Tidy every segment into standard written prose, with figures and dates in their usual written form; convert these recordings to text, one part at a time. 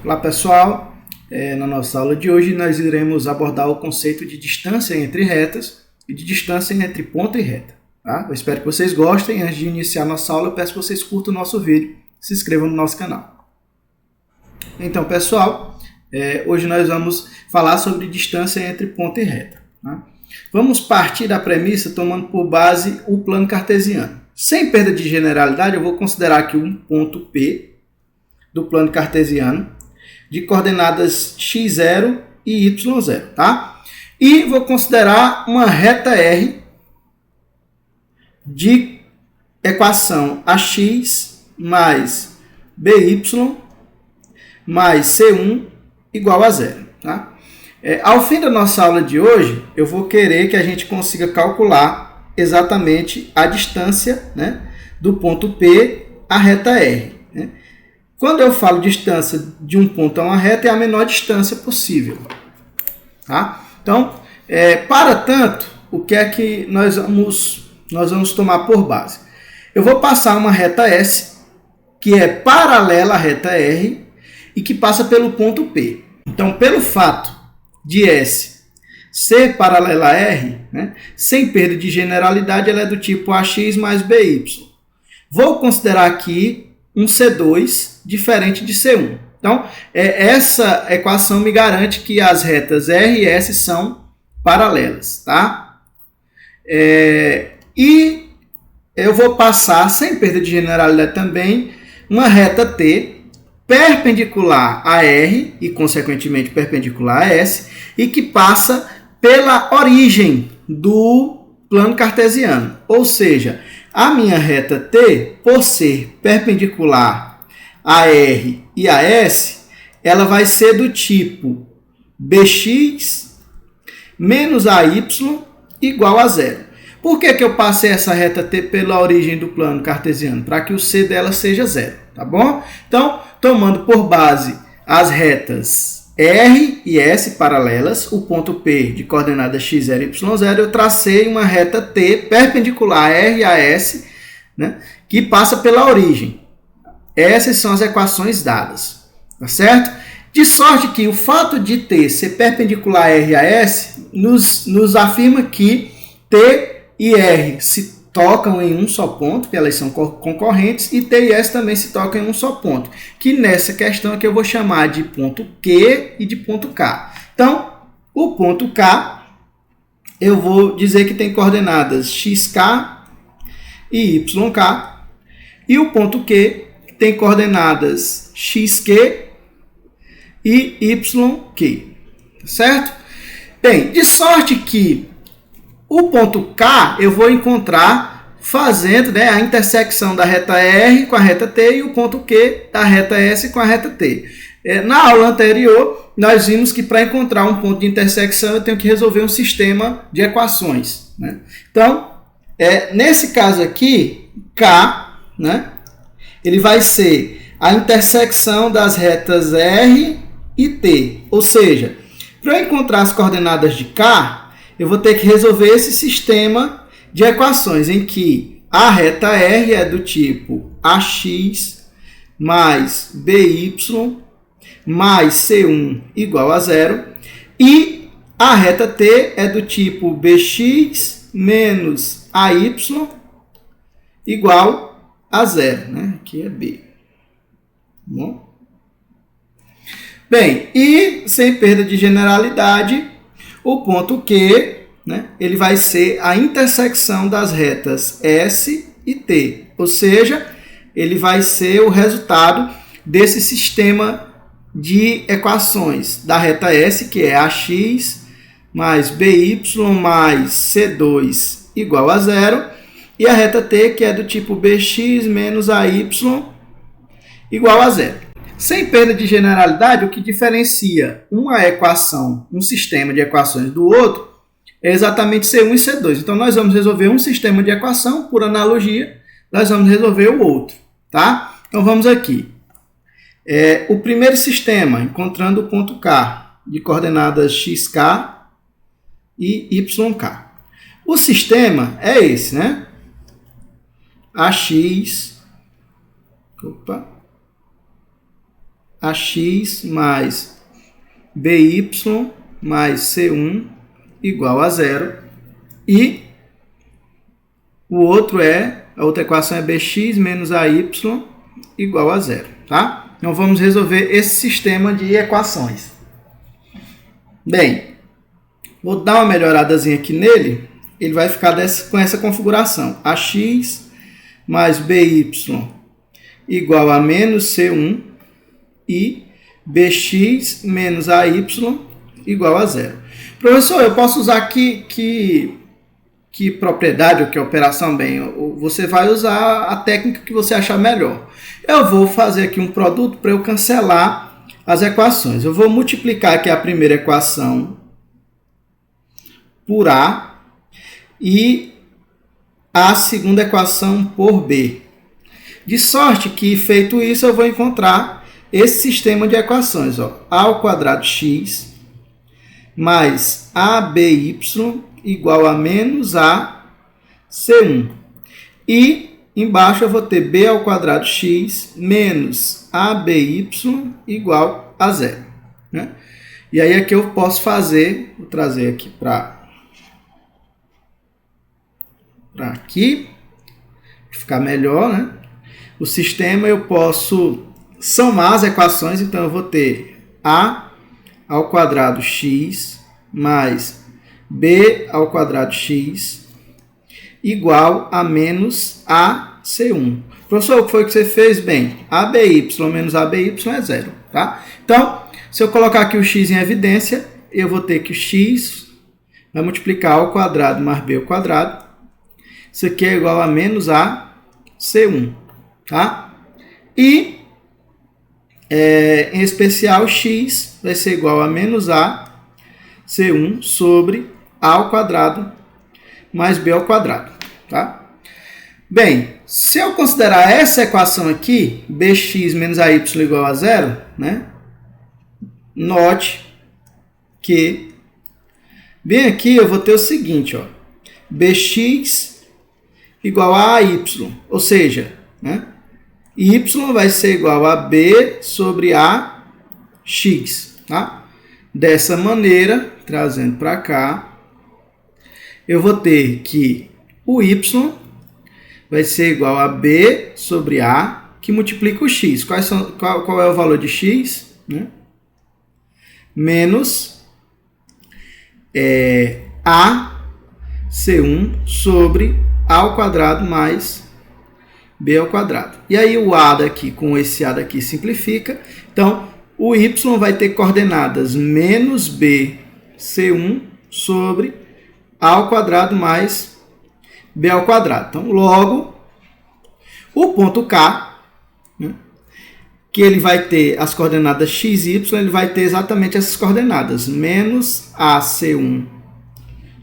Olá pessoal, na nossa aula de hoje nós iremos abordar o conceito de distância entre retas e de distância entre ponto e reta. Tá? Eu espero que vocês gostem. Antes de iniciar nossa aula, eu peço que vocês curtam o nosso vídeo e se inscrevam no nosso canal. Então pessoal, hoje nós vamos falar sobre distância entre ponto e reta. Tá? Vamos partir da premissa tomando por base o plano cartesiano. Sem perda de generalidade, eu vou considerar aqui um ponto P do plano cartesiano de coordenadas x0 e y0, tá? E vou considerar uma reta R de equação ax mais by mais c1 igual a zero, tá? Ao fim da nossa aula de hoje, eu vou querer que a gente consiga calcular exatamente a distância, né, do ponto P à reta R. Né? Quando eu falo distância de um ponto a uma reta, é a menor distância possível. Tá? Então, para tanto, o que é que nós vamos tomar por base? Eu vou passar uma reta S, que é paralela à reta R, e que passa pelo ponto P. Então, pelo fato de S ser paralela a R, né, sem perda de generalidade, ela é do tipo AX mais BY. Vou considerar aqui um C2 diferente de C1. Então, essa equação me garante que as retas R e S são paralelas. Tá? E eu vou passar, sem perda de generalidade também, uma reta T perpendicular a R e, consequentemente, perpendicular a S, e que passa pela origem do plano cartesiano. Ou seja, a minha reta T, por ser perpendicular a R e a S, ela vai ser do tipo BX menos AY igual a zero. Por que eu passei essa reta T pela origem do plano cartesiano? Para que o C dela seja zero, tá bom? Então, tomando por base as retas R e S paralelas, o ponto P de coordenada x0 e y0, eu tracei uma reta T perpendicular a R e a S, né, que passa pela origem. Essas são as equações dadas, tá certo? De sorte que o fato de T ser perpendicular a R e a S nos afirma que T e R se tocam em um só ponto, que elas são concorrentes, e T e S também se tocam em um só ponto, que nessa questão aqui eu vou chamar de ponto Q e de ponto K. Então, o ponto K, eu vou dizer que tem coordenadas xk e yk, e o ponto Q tem coordenadas xq e yq, certo? Bem, de sorte que o ponto K eu vou encontrar fazendo, né, a intersecção da reta R com a reta T e o ponto Q da reta S com a reta T. Na aula anterior, nós vimos que para encontrar um ponto de intersecção eu tenho que resolver um sistema de equações. Né? Então, nesse caso aqui, K, né, ele vai ser a intersecção das retas R e T. Ou seja, para eu encontrar as coordenadas de K, eu vou ter que resolver esse sistema de equações em que a reta R é do tipo AX mais BY mais C1 igual a zero e a reta T é do tipo BX menos AY igual a zero. Né? Aqui é B. Bom? Bem, e sem perda de generalidade, o ponto Q, né, ele vai ser a intersecção das retas S e T. Ou seja, ele vai ser o resultado desse sistema de equações da reta S, que é AX mais BY mais C2 igual a zero, e a reta T, que é do tipo BX menos AY igual a zero. Sem perda de generalidade, o que diferencia uma equação, um sistema de equações do outro, é exatamente C1 e C2. Então, nós vamos resolver um sistema de equação, por analogia, nós vamos resolver o outro. Tá? Então, vamos aqui. O primeiro sistema, encontrando o ponto K, de coordenadas xk e yk. O sistema é esse, né? AX, ax mais by mais c1 igual a zero. E o outro a outra equação é bx menos ay igual a zero. Tá? Então vamos resolver esse sistema de equações. Bem, vou dar uma melhoradazinha aqui nele. Ele vai ficar com essa configuração. Ax mais by igual a menos c1 e bx menos ay igual a zero. Professor, eu posso usar que propriedade ou que operação? Bem, você vai usar a técnica que você achar melhor. Eu vou fazer aqui um produto para eu cancelar as equações. Eu vou multiplicar aqui a primeira equação por A e a segunda equação por B. De sorte que, feito isso, eu vou encontrar esse sistema de equações. Ó, a ao quadrado x mais aby igual a menos a c1. E embaixo eu vou ter b ao quadrado x menos aby igual a zero. Né? E aí aqui eu posso fazer, vou trazer aqui para aqui, para ficar melhor, né? O sistema eu posso somar as equações, então eu vou ter a ao quadrado x mais b ao quadrado x igual a menos ac1. Professor, o que foi que você fez? Bem, aby menos aby é zero. Tá? Então, se eu colocar aqui o x em evidência, eu vou ter que o x vai multiplicar a ao quadrado mais b ao quadrado. Isso aqui é igual a menos ac1. Tá? E, em especial, x vai ser igual a menos ac1 sobre a ao quadrado mais b ao quadrado. Tá? Bem, se eu considerar essa equação aqui, bx menos ay igual a zero, né? Note que, bem aqui eu vou ter o seguinte, ó, bx igual a ay, ou seja, né? Y vai ser igual a b sobre ax. Tá? Dessa maneira, trazendo para cá, eu vou ter que o y vai ser igual a b sobre a, que multiplica o x. Qual é o valor de x? Né? Menos a c1 sobre a ao quadrado mais b ao quadrado. E aí o a daqui com esse a daqui simplifica. Então, o y vai ter coordenadas menos b c1 sobre a ao quadrado mais b ao quadrado. Então, logo, o ponto K, né, que ele vai ter as coordenadas x e y, ele vai ter exatamente essas coordenadas. Menos ac1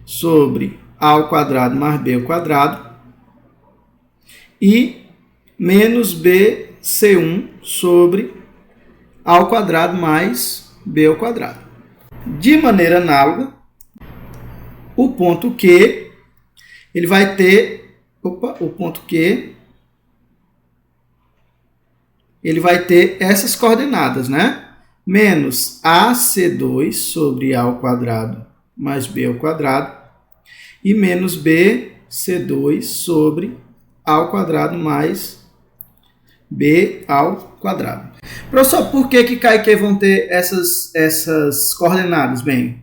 sobre a ao quadrado mais b ao quadrado e menos bc1 sobre a ao quadrado mais b ao quadrado. De maneira análoga, o ponto Q, ele vai ter, o ponto Q, ele vai ter essas coordenadas, né? Menos ac2 sobre a ao quadrado mais b ao quadrado e menos bc2 sobre a ao quadrado mais b ao quadrado. Professor, por que K e Q vão ter essas coordenadas? Bem,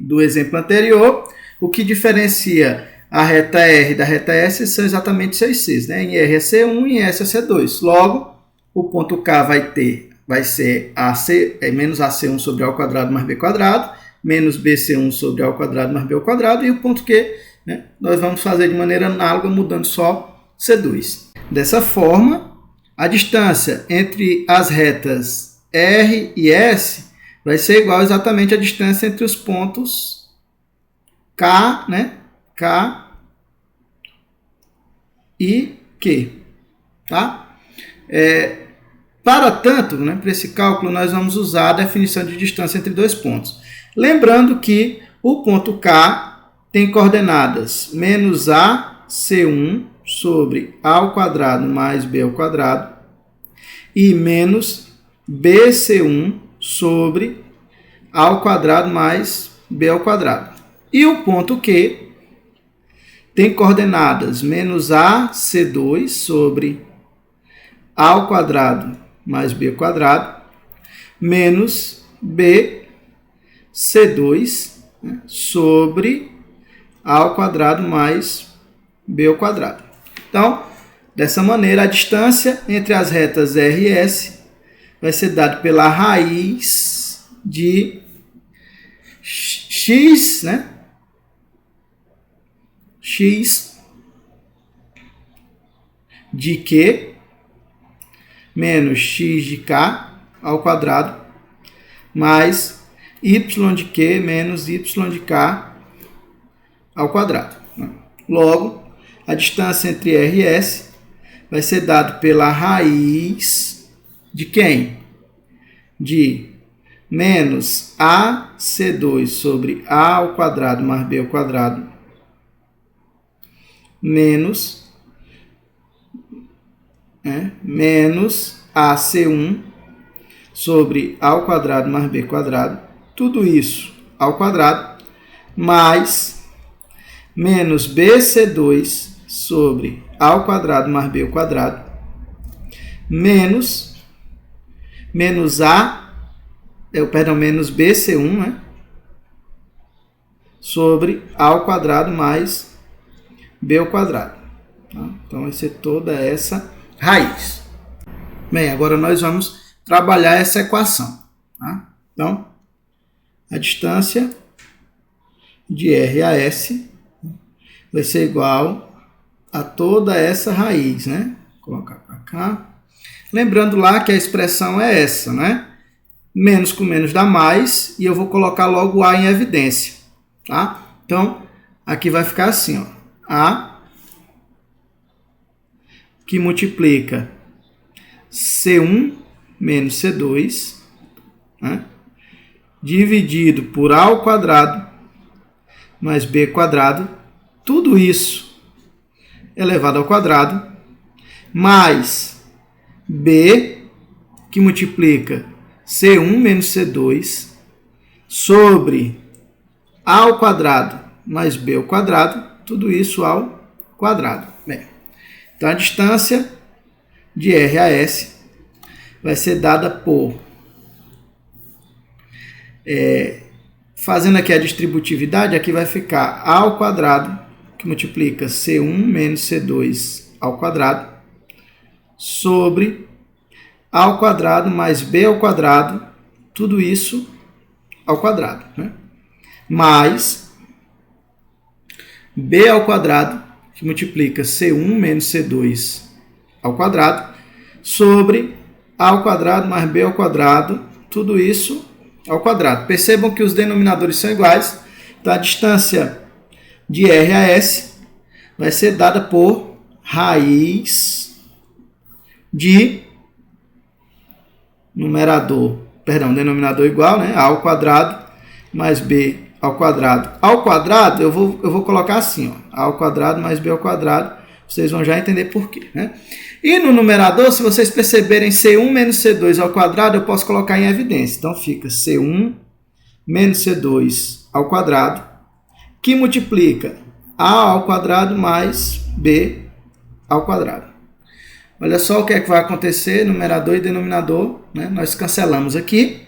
do exemplo anterior, o que diferencia a reta R da reta S são exatamente seus Cs, né? Em R é C1 e em S é C2. Logo, o ponto K vai ser menos AC1 sobre A ao quadrado mais B quadrado, menos BC1 sobre A ao quadrado mais B ao quadrado, e o ponto Q, né, nós vamos fazer de maneira análoga, mudando só C2. Dessa forma, a distância entre as retas R e S vai ser igual exatamente à distância entre os pontos K, né, K e Q. Tá? Para tanto, né, para esse cálculo, nós vamos usar a definição de distância entre dois pontos. Lembrando que o ponto K tem coordenadas menos AC1 sobre A ao quadrado mais B ao quadrado e menos BC1 sobre A ao quadrado mais B ao quadrado. E o ponto Q tem coordenadas menos AC2 sobre A ao quadrado mais B ao quadrado, menos BC2 sobre A ao quadrado mais B ao quadrado. Então, dessa maneira, a distância entre as retas R e S vai ser dada pela raiz de x, né? X de Q menos x de K ao quadrado mais y de Q menos y de K ao quadrado. Logo, a distância entre R e S vai ser dada pela raiz de quem? De menos AC2 sobre A ao quadrado mais B ao quadrado menos AC1 sobre A ao quadrado mais B ao quadrado, tudo isso ao quadrado, mais menos BC2 sobre A ao quadrado mais B ao quadrado, menos BC1, né? Sobre A ao quadrado mais B ao quadrado. Tá? Então, vai ser toda essa raiz. Bem, agora nós vamos trabalhar essa equação. Tá? Então, a distância de R a S vai ser igual a toda essa raiz, né? Vou colocar para cá. Lembrando lá que a expressão é essa, né? Menos com menos dá mais, e eu vou colocar logo A em evidência, tá? Então, aqui vai ficar assim, ó. A que multiplica C1 menos C2, né? Dividido por A ao quadrado mais B quadrado, tudo isso elevado ao quadrado, mais B que multiplica C1 menos C2 sobre A ao quadrado mais B ao quadrado, tudo isso ao quadrado. Bem, então, a distância de R a S vai ser dada por... fazendo aqui a distributividade, aqui vai ficar A ao quadrado, que multiplica C1 menos C2 ao quadrado, sobre A ao quadrado mais B ao quadrado, tudo isso ao quadrado, né? Mais B ao quadrado, que multiplica C1 menos C2 ao quadrado, sobre A ao quadrado mais B ao quadrado, tudo isso ao quadrado. Percebam que os denominadores são iguais, então a distância de R a S vai ser dada por raiz de denominador igual, né? A ao quadrado mais B ao quadrado. Ao quadrado, eu vou colocar assim, ó, A ao quadrado mais B ao quadrado, vocês vão já entender por quê, né? E no numerador, se vocês perceberem C1 menos C2 ao quadrado, eu posso colocar em evidência. Então, fica C1 menos C2 ao quadrado, que multiplica A ao quadrado mais B ao quadrado. Olha só o que é que vai acontecer, numerador e denominador, né? Nós cancelamos aqui.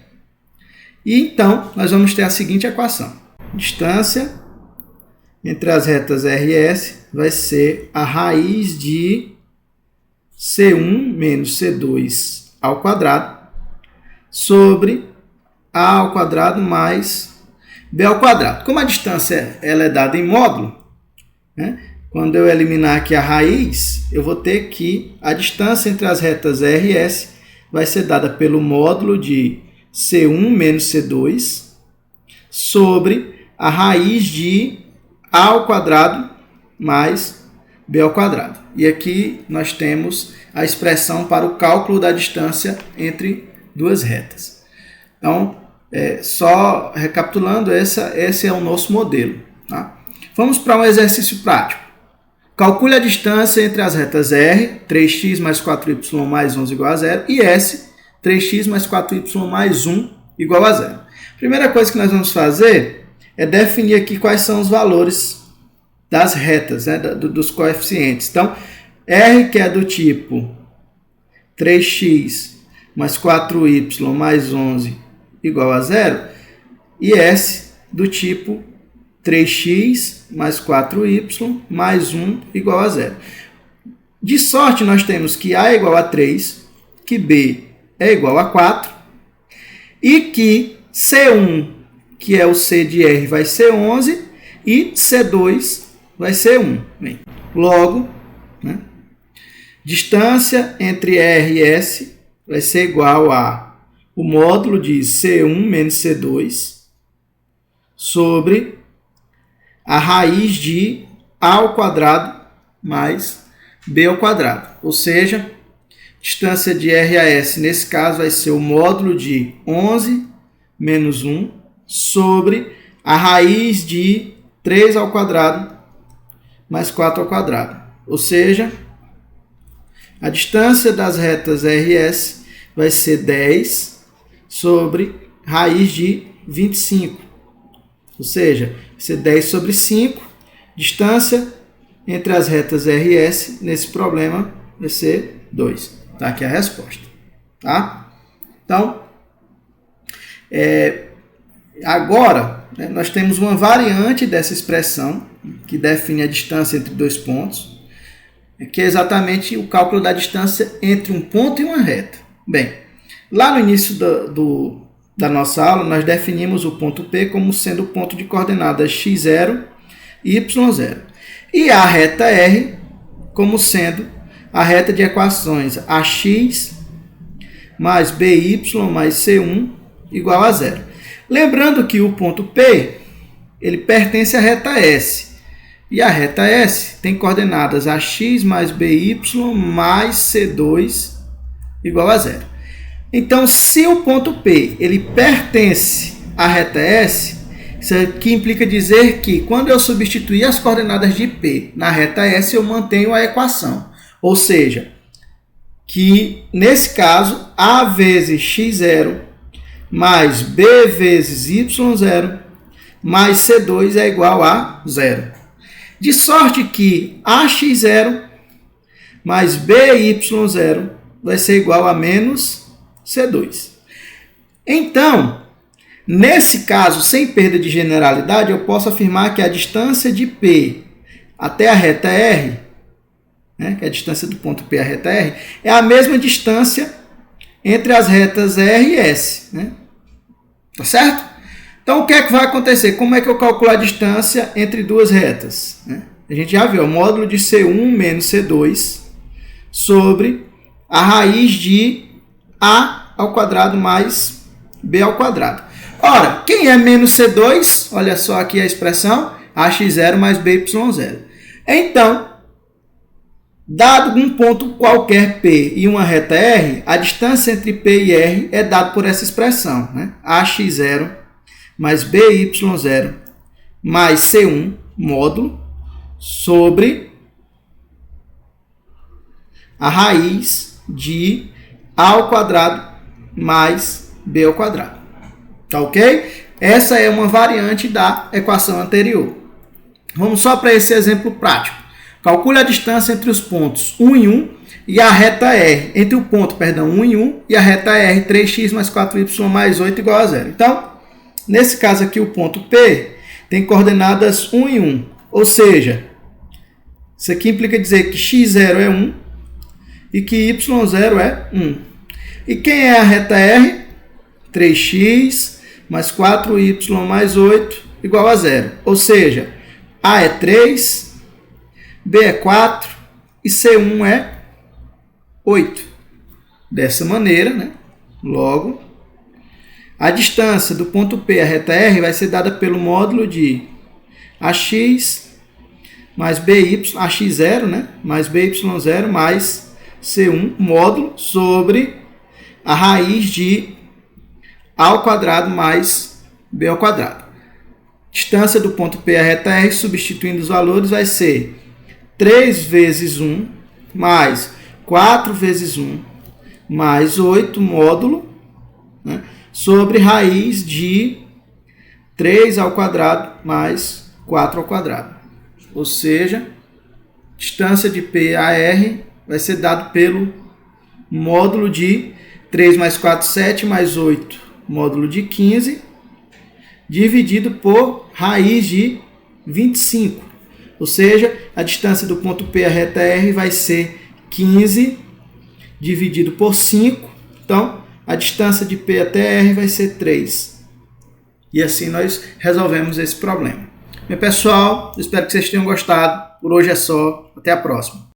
E então, nós vamos ter a seguinte equação. Distância entre as retas R e S vai ser a raiz de C1 menos C2 ao quadrado sobre A ao quadrado mais B ao quadrado. Como a distância ela é dada em módulo, né? Quando eu eliminar aqui a raiz, eu vou ter que a distância entre as retas R e S vai ser dada pelo módulo de C1 menos C2 sobre a raiz de A ao quadrado mais B ao quadrado. E aqui nós temos a expressão para o cálculo da distância entre duas retas. Então, só recapitulando, esse é o nosso modelo. Tá? Vamos para um exercício prático. Calcule a distância entre as retas R, 3x mais 4y mais 11 igual a 0, e S, 3x mais 4y mais 1 igual a 0. Primeira coisa que nós vamos fazer é definir aqui quais são os valores das retas, né, dos coeficientes. Então, R, que é do tipo 3x mais 4y mais 11 igual a 0, e S do tipo 3x mais 4y mais 1 igual a 0. De sorte, nós temos que A é igual a 3, que B é igual a 4, e que C1, que é o C de R, vai ser 11, e C2 vai ser 1. Bem, logo, né, distância entre R e S vai ser igual a o módulo de C1 menos C2 sobre a raiz de A ao quadrado mais B ao quadrado. Ou seja, distância de R a S, nesse caso, vai ser o módulo de 11 menos 1 sobre a raiz de 3 ao quadrado mais 4 ao quadrado. Ou seja, a distância das retas R e S vai ser 10 sobre raiz de 25. Ou seja, vai ser 10 sobre 5. Distância entre as retas R e S nesse problema vai ser 2. Tá aqui a resposta. Tá? Então, agora, né, nós temos uma variante dessa expressão que define a distância entre dois pontos, que é exatamente o cálculo da distância entre um ponto e uma reta. Bem, lá no início da nossa aula, nós definimos o ponto P como sendo o ponto de coordenadas x0 e y0. E a reta R como sendo a reta de equações ax mais by mais c1 igual a 0. Lembrando que o ponto P ele pertence à reta S. E a reta S tem coordenadas ax mais by mais c2 igual a 0. Então, se o ponto P ele pertence à reta S, isso aqui implica dizer que quando eu substituir as coordenadas de P na reta S, eu mantenho a equação. Ou seja, que nesse caso, A vezes x0 mais B vezes y0 mais C2 é igual a 0. De sorte que AX0 mais BY0 vai ser igual a menos C2. Então, nesse caso, sem perda de generalidade, eu posso afirmar que a distância de P até a reta R, né, que é a distância do ponto P à reta R, é a mesma distância entre as retas R e S. Né? Tá certo? Então, o que é que vai acontecer? Como é que eu calculo a distância entre duas retas? Né? A gente já viu, o módulo de C1 menos C2 sobre a raiz de A ao quadrado mais B ao quadrado. Ora, quem é menos C2? Olha só aqui a expressão, AX0 mais BY0. Então, dado um ponto qualquer P e uma reta R, a distância entre P e R é dada por essa expressão. Né? AX0 mais BY0 mais C1 módulo sobre a raiz de A ao quadrado mais B ao quadrado. Tá ok? Essa é uma variante da equação anterior. Vamos só para esse exemplo prático. Calcule a distância entre os pontos 1 e 1 e a reta R. Entre o ponto, 1 e 1 e a reta R, 3x mais 4y mais 8 igual a 0. Então, nesse caso aqui, o ponto P tem coordenadas 1 e 1. Ou seja, isso aqui implica dizer que x0 é 1 e que y0 é 1. E quem é a reta R? 3x mais 4y mais 8 igual a 0. Ou seja, A é 3, B é 4 e C1 é 8. Dessa maneira, né? Logo, a distância do ponto P à reta R vai ser dada pelo módulo de AX mais BY, AX0, né? Mais BY0 mais C1 módulo sobre a raiz de A ao quadrado mais B ao quadrado. Distância do ponto P à reta R, substituindo os valores, vai ser 3 vezes 1 mais 4 vezes 1 mais 8 módulo, né, sobre raiz de 3 ao quadrado mais 4 ao quadrado. Ou seja, distância de P a R vai ser dado pelo módulo de 3 mais 4, 7, mais 8, módulo de 15, dividido por raiz de 25. Ou seja, a distância do ponto P à reta R vai ser 15 dividido por 5. Então, a distância de P até R vai ser 3. E assim nós resolvemos esse problema. Bem, pessoal, espero que vocês tenham gostado. Por hoje é só. Até a próxima.